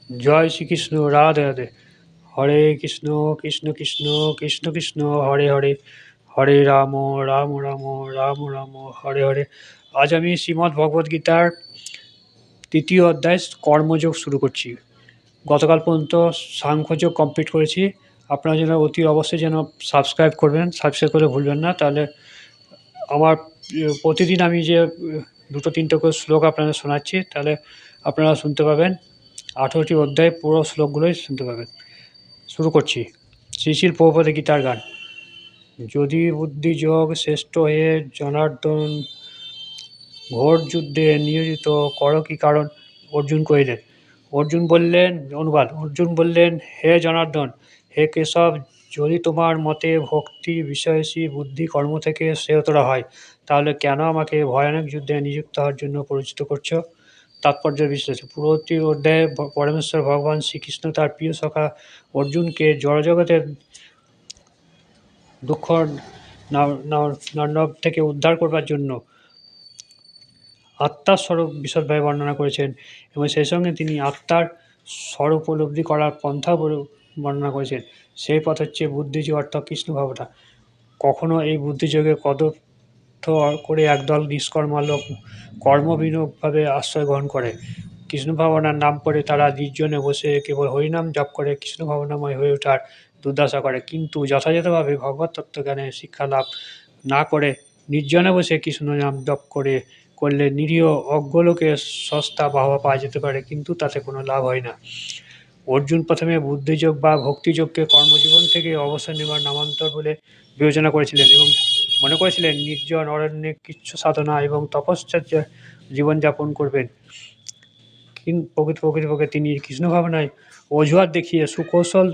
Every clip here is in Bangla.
জয় শ্রীকৃষ্ণ, রাধে রাধে। হরে কৃষ্ণ কৃষ্ণ কৃষ্ণ কৃষ্ণ কৃষ্ণ হরে হরে, হরে রাম রাম রাম রাম রাম হরে হরে। আজ আমি শ্রীমদ্ ভগবদ্গীতার তৃতীয় অধ্যায় কর্মযোগ শুরু করছি। গতকাল পর্যন্ত সাংখ্যযোগ কমপ্লিট করেছি। আপনারা যেন অতি অবশ্যই যেন সাবস্ক্রাইব করবেন, সাবস্ক্রাইব করে ভুলবেন না, তাহলে আমার প্রতিদিন আমি যে 2-3টে করে শ্লোক আপনাদের শোনাচ্ছি, তাহলে আপনারা শুনতে পাবেন। 18টি অধ্যায় পুরো শ্লোকগুলোই শুনতে পাবেন। শুরু করছি। শ্রী শ্রীল প্রভুপাদের গীতার গান। যদি বুদ্ধিযোগ শ্রেষ্ঠ হয়ে জনার্দন ঘোর যুদ্ধে নিয়োজিত করো কি কারণ? অর্জুন কহিলেন। অনুবাদ: অর্জুন বললেন, হে জনার্দন, হে কেশব, যদি তোমার মতে ভক্তি বিষয়সী বুদ্ধি কর্ম থেকে শ্রেয়তর হয়, তাহলে কেন আমাকে ভয়ানক যুদ্ধে নিযুক্ত হওয়ার জন্য পরিচিত করছো? তাৎপর্য বিশ্লেষণ। পূর্ববর্তী অধ্যায়ে পরমেশ্বর ভগবান শ্রীকৃষ্ণ তার প্রিয় সখা অর্জুনকে জড়জগতের দুঃখ নর্ণব থেকে উদ্ধার করবার জন্য আত্মার স্বরূপ বিশদভাবে বর্ণনা করেছেন, এবং সেই সঙ্গে তিনি আত্মার স্বরূপ উপলব্ধি করার পন্থা বর্ণনা করেছেন। সেই পথ হচ্ছে বুদ্ধিযোগ, অর্থাৎ কৃষ্ণ ভাবনা। কখনো এই বুদ্ধিযোগে কদর্থ করে একদল নিষ্কর্মা লোক কর্মবিনূভাবে আশ্রয় গ্রহণ করে। কৃষ্ণ ভাবনার নাম করে তারা নির্জনে বসে কেবল হরিনাম জপ করে কৃষ্ণ ভাবনাময় হয়ে ওঠার দুর্দশা করে, কিন্তু যথাযথভাবে ভগবত তত্ত্বজ্ঞানের শিক্ষা লাভ না করে নির্জনে বসে কৃষ্ণ নাম জপ করলে নিরীহ অজ্ঞলোকে সস্তা বাহবা পাওয়া যেতে পারে, কিন্তু তাতে কোনো লাভ হয় না। অর্জুন প্রথমে বুদ্ধিযোগ বা ভক্তিযোগকে কর্মজীবন থেকে অবসর নেবার নামান্তর বলে বিবেচনা করেছিলেন, এবং মনে করেছিলেন নির্জন অরণ্যে কৃচ্ছ সাধনা এবং তপশ্চর্য জীবনযাপন করবেন। প্রকৃতপক্ষে তিনি কৃষ্ণ ভাবনায় অজুহাত দেখিয়ে সুকৌশল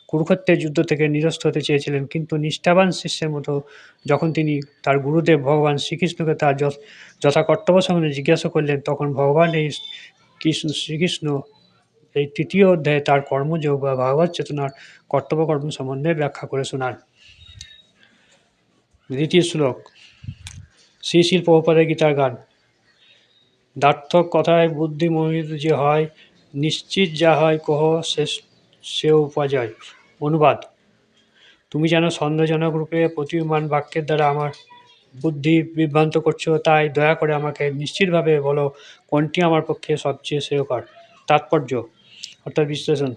কুরুক্ষেত্রের যুদ্ধ থেকে নিরস্ত হতে চেয়েছিলেন, কিন্তু নিষ্ঠাবান শিষ্যের মতো যখন তিনি তার গুরুদেব ভগবান শ্রীকৃষ্ণকে তার যথাকর্তব্য সম্বন্ধে জিজ্ঞাসা করলেন, তখন ভগবান শ্রীকৃষ্ণ এই তৃতীয় অধ্যায়ে তার কর্মযোগ বা ভাগবত চেতনার কর্তব্যকর্ম সম্বন্ধে ব্যাখ্যা করে শোনান। দ্বিতীয় শ্লোক। শ্রী শ্রীল প্রভুপাদের গীতার গান। দ্বার্থক কথায় বুদ্ধি মোহিত যে হয়, নিশ্চিত যা হয় কহ সে উপাজয়। অনুবাদ: তুমি যেন সন্দেহজনক রূপে প্রতীয়মান বাক্যের দ্বারা আমার বুদ্ধি বিভ্রান্ত করছো, তাই দয়া করে আমাকে নিশ্চিতভাবে বলো কোনটি আমার পক্ষে সবচেয়ে শ্রেয়কর। তাৎপর্য অর্থাৎ বিশ্লেষণ।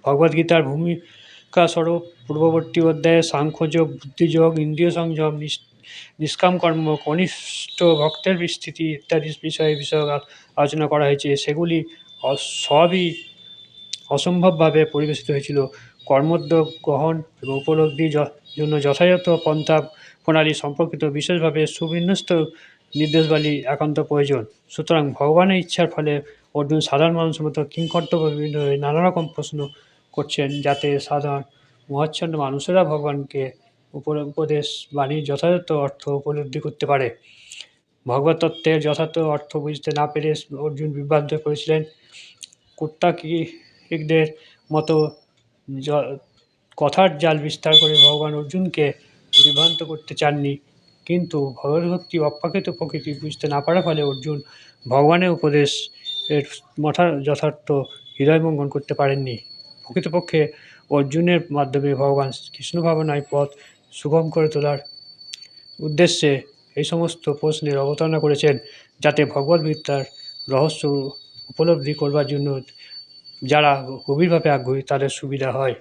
ভগবদ্গীতার ভূমিকা স্বরূপ পূর্ববর্তী অধ্যায়ে সাংখ্যযোগ, বুদ্ধিযোগ, ইন্দ্রিয় সংযম, নিষ্কাম কর্ম, কনিষ্ঠ ভক্তের বিস্তৃতি ইত্যাদি বিষয়ে আলোচনা করা হয়েছে। সেগুলি সবই অসম্ভবভাবে পরিবেশিত হয়েছিল। কর্মোদ্যোগ গ্রহণ এবং উপলব্ধির জন্য যথাযথ পন্থা প্রণালী সম্পর্কিত বিশেষভাবে সুবিন্যস্ত নির্দেশাবলী একান্ত প্রয়োজন। সুতরাং ভগবানের ইচ্ছার ফলে অর্জুন সাধারণ মানুষের মতো কিংকর্তব্য বিভিন্নভাবে নানা রকম প্রশ্ন করছেন, যাতে সাধারণ মহাচ্ছন্ন মানুষেরা ভগবানকে উপদেশ বাণীর যথাযথ অর্থ উপলব্ধি করতে পারে। ভগবত তত্ত্বের যথার্থ অর্থ বুঝতে না পেরে অর্জুন বিভ্রান্ত করেছিলেন। কুত্তাকিকদের মতো কথার জাল বিস্তার করে ভগবান অর্জুনকে বিভ্রান্ত করতে চাননি, কিন্তু ভগবদ্ভক্তি অপ্রাকৃত প্রকৃতি বুঝতে না পারার ফলে অর্জুন ভগবানের উপদেশ এর যথার্থ হৃদয়মঙ্গন করতে পারেননি। প্রকৃতপক্ষে অর্জুনের মাধ্যমে ভগবান কৃষ্ণ ভাবনায় পথ সুগম করে তোলার উদ্দেশ্যে এই সমস্ত প্রশ্নের অবতারণা করেছেন, যাতে ভগবদ্গীতার রহস্য উপলব্ধি করবার জন্য যারা গভীরভাবে আগ্রহী তাদের সুবিধা হয়।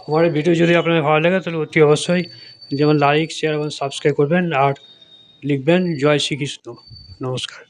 আমার এই ভিডিও যদি আপনাদের ভালো লাগে, তাহলে অতি অবশ্যই যেমন লাইক, শেয়ার এবং সাবস্ক্রাইব করবেন, আর লিখবেন জয় শ্রীকৃষ্ণ। নমস্কার।